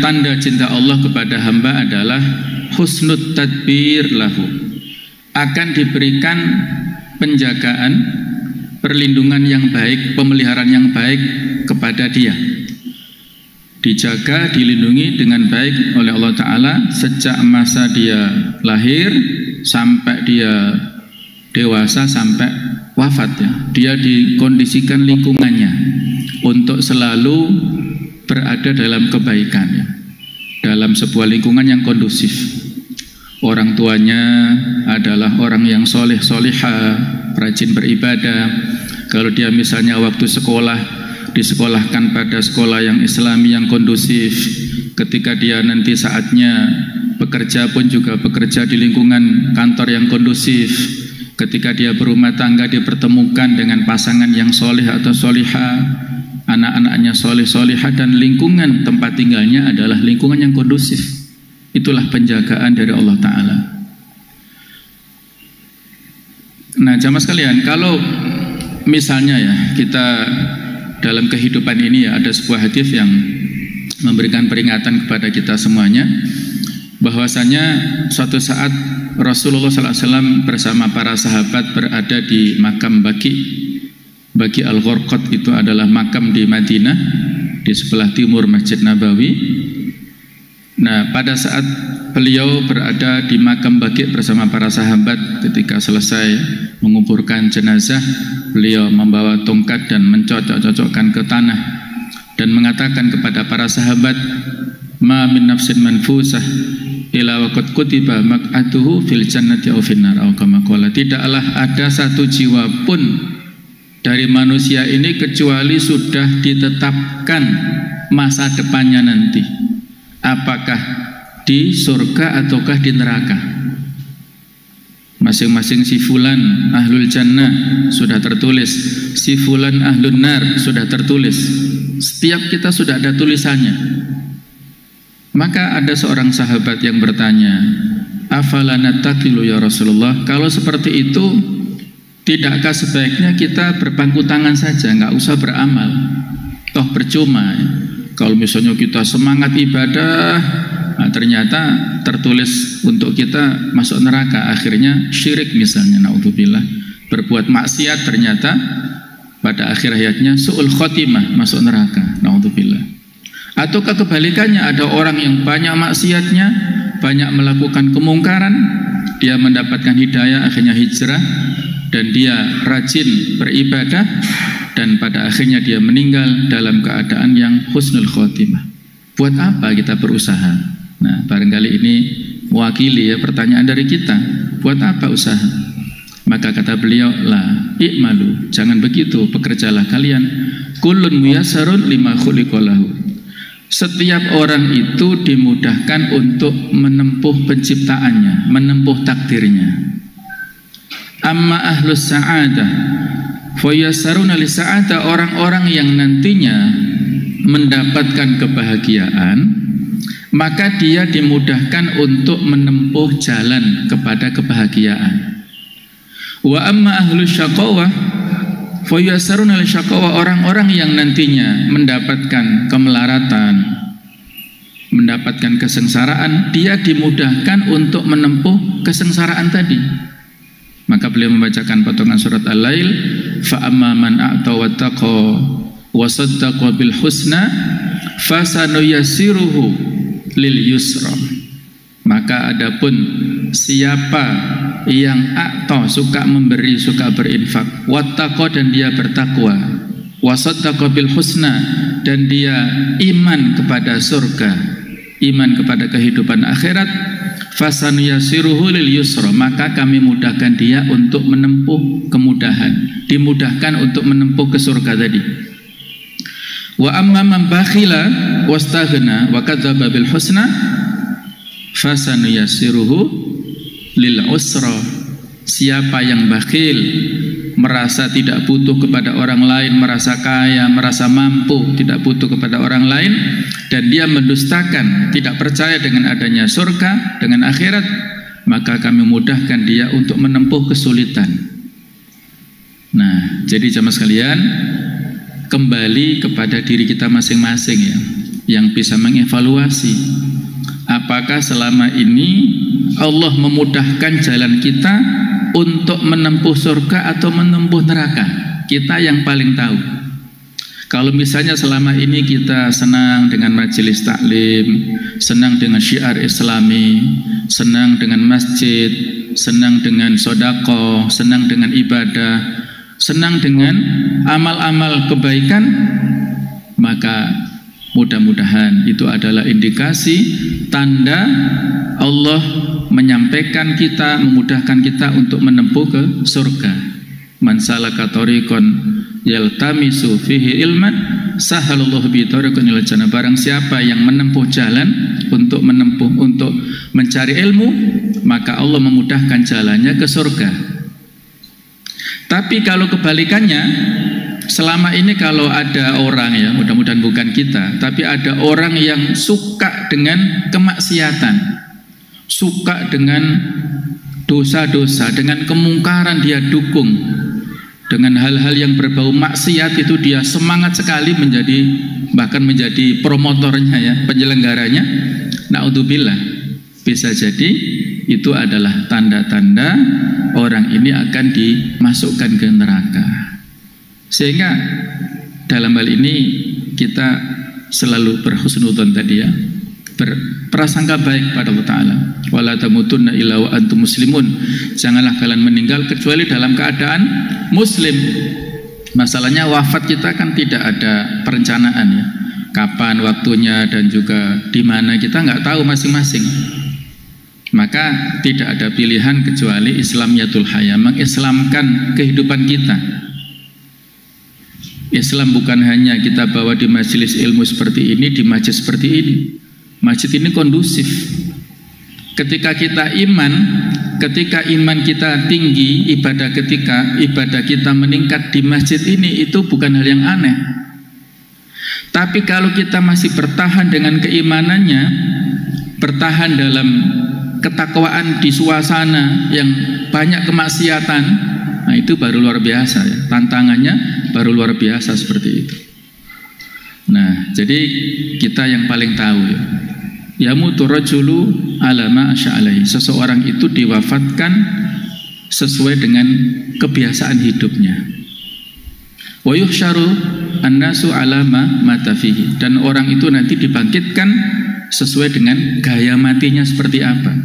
tanda cinta Allah kepada hamba adalah husnul tadbir lahu, akan diberikan penjagaan, perlindungan yang baik, pemeliharaan yang baik kepada dia. Dijaga, dilindungi dengan baik oleh Allah Ta'ala sejak masa dia lahir sampai dia dewasa, sampai wafat ya. Dia dikondisikan lingkungannya untuk selalu berada dalam kebaikan ya, dalam sebuah lingkungan yang kondusif. Orang tuanya adalah orang yang soleh solihah, rajin beribadah. Kalau dia misalnya waktu sekolah disekolahkan pada sekolah yang islami yang kondusif, ketika dia nanti saatnya bekerja pun juga bekerja di lingkungan kantor yang kondusif, ketika dia berumah tangga dipertemukan dengan pasangan yang soleh atau solihah, anak-anaknya soleh solihah, dan lingkungan tempat tinggalnya adalah lingkungan yang kondusif. Itulah penjagaan dari Allah Ta'ala. Nah jamaah sekalian, kalau misalnya ya kita dalam kehidupan ini ya ada sebuah hadis yang memberikan peringatan kepada kita semuanya, bahwasanya suatu saat Rasulullah SAW bersama para sahabat berada di makam Baqi Al-Gharqad. Itu adalah makam di Madinah di sebelah timur Masjid Nabawi. Nah pada saat beliau berada di makam Baqi bersama para sahabat, ketika selesai menguburkan jenazah, beliau membawa tongkat dan mencocok-cocokkan ke tanah dan mengatakan kepada para sahabat, ma min nafsin manfusah ila waqad kutiba maq'atuhu fil jannati aw finnar aw kama qala. Tidaklah ada satu jiwa pun dari manusia ini kecuali sudah ditetapkan masa depannya nanti, apakah di surga ataukah di neraka. Masing-masing si fulan ahlul jannah sudah tertulis, si fulan ahlun nar sudah tertulis. Setiap kita sudah ada tulisannya. Maka ada seorang sahabat yang bertanya, afala nattaqilu ya Rasulullah, kalau seperti itu tidakkah sebaiknya kita berpangku tangan saja, nggak usah beramal, toh percuma ya. Kalau misalnya kita semangat ibadah, nah, ternyata tertulis untuk kita masuk neraka, akhirnya syirik misalnya, naudzubillah, berbuat maksiat, ternyata pada akhir hayatnya su'ul khotimah, masuk neraka, naudzubillah. Ataukah kebalikannya, ada orang yang banyak maksiatnya, banyak melakukan kemungkaran, dia mendapatkan hidayah, akhirnya hijrah, dan dia rajin beribadah, dan pada akhirnya dia meninggal dalam keadaan yang husnul khotimah. Buat apa kita berusaha? Nah, barangkali ini mewakili ya pertanyaan dari kita. Buat apa usaha? Maka kata beliau, la i'malu, jangan begitu, bekerjalah kalian. Kullun muyassarun lima khuliqalahu. Setiap orang itu dimudahkan untuk menempuh penciptaannya, menempuh takdirnya. Amma ahlus sa'adah fayassaruna li sa'adah, orang-orang yang nantinya mendapatkan kebahagiaan, maka dia dimudahkan untuk menempuh jalan kepada kebahagiaan. Wa amma ahlus syaqawah fayassaruna li syaqawah, orang-orang yang nantinya mendapatkan kemelaratan, mendapatkan kesengsaraan, dia dimudahkan untuk menempuh kesengsaraan tadi. Maka beliau membacakan potongan surat Al-Lail, fa amma man a'ta wattaqa wa saddaqa bil husna fasanuyassiruhu lil yusra. Maka adapun siapa yang a'ta, suka memberi, suka berinfak, wattaqa, dan dia bertakwa, wa saddaqa bil husna, dan dia iman kepada surga, iman kepada kehidupan akhirat, fasanuyassiruhu lil yusra, maka kami mudahkan dia untuk menempuh kemudahan, dimudahkan untuk menempuh ke surga tadi. Wa amma man bakhila wastaghna wa kadzdzaba bil husna fasanuyassiruhu lil usra. Siapa yang bakhil, merasa tidak butuh kepada orang lain, merasa kaya, merasa mampu, tidak butuh kepada orang lain, dan dia mendustakan, tidak percaya dengan adanya surga, dengan akhirat, maka kami mudahkan dia untuk menempuh kesulitan. Nah, jadi jamaah sekalian, kembali kepada diri kita masing-masing ya. yang bisa mengevaluasi apakah selama ini Allah memudahkan jalan kita untuk menempuh surga atau menempuh neraka. Kita yang paling tahu. Kalau misalnya selama ini kita senang dengan majelis taklim, senang dengan syiar islami, senang dengan masjid, senang dengan sedekah, senang dengan ibadah, senang dengan amal-amal kebaikan, maka mudah-mudahan itu adalah indikasi tanda Allah menyampaikan kita, memudahkan kita untuk menempuh ke surga. Man salaka tariqan yaltamisu fihi ilman sahalallahu bi tariqan ilal jannah. Barang siapa yang menempuh jalan untuk mencari ilmu, maka Allah memudahkan jalannya ke surga. Tapi kalau kebalikannya, selama ini kalau ada orang, ya mudah-mudahan bukan kita, tapi ada orang yang suka dengan kemaksiatan, suka dengan dosa-dosa, dengan kemungkaran dia dukung, dengan hal-hal yang berbau maksiat itu dia semangat sekali bahkan menjadi promotornya, ya, penyelenggaranya. Naudzubillah, bisa jadi itu adalah tanda-tanda orang ini akan dimasukkan ke neraka. Sehingga dalam hal ini kita selalu berhusnudzon tadi, ya, berprasangka baik pada Allah Ta'ala. Wala tamutunna illa wa antum muslimun. Janganlah kalian meninggal kecuali dalam keadaan muslim. Masalahnya wafat kita kan tidak ada perencanaan, ya. Kapan waktunya dan juga di mana kita nggak tahu masing-masing. Maka tidak ada pilihan kecuali Islamiyatul Haya, mengislamkan kehidupan kita. Islam bukan hanya kita bawa di majelis ilmu seperti ini, di masjid seperti ini. Masjid ini kondusif. Ketika kita ketika iman kita tinggi, ibadah kita meningkat di masjid ini, itu bukan hal yang aneh. Tapi kalau kita masih bertahan dengan keimanannya, bertahan dalam ketakwaan di suasana yang banyak kemaksiatan, nah itu baru luar biasa, ya. Tantangannya baru luar biasa seperti itu. Nah, jadi kita yang paling tahu, ya. Yamutu rajulu ala ma asya'alaihi. Seseorang itu diwafatkan sesuai dengan kebiasaan hidupnya. Wa yuhsyaru annasu ala ma mata fihi. Dan orang itu nanti dibangkitkan sesuai dengan gaya matinya seperti apa.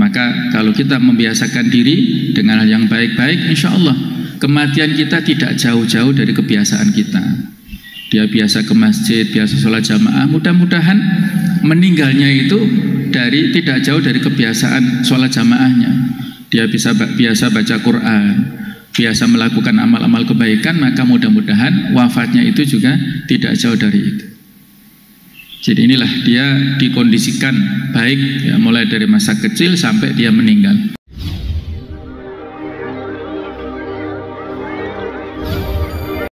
Maka kalau kita membiasakan diri dengan hal yang baik-baik, insya Allah kematian kita tidak jauh-jauh dari kebiasaan kita. Dia biasa ke masjid, biasa sholat jamaah, mudah-mudahan meninggalnya itu tidak jauh dari kebiasaan sholat jamaahnya. Dia biasa baca Quran, biasa melakukan amal-amal kebaikan, maka mudah-mudahan wafatnya itu juga tidak jauh dari itu. Jadi inilah dia dikondisikan baik, ya, mulai dari masa kecil sampai dia meninggal.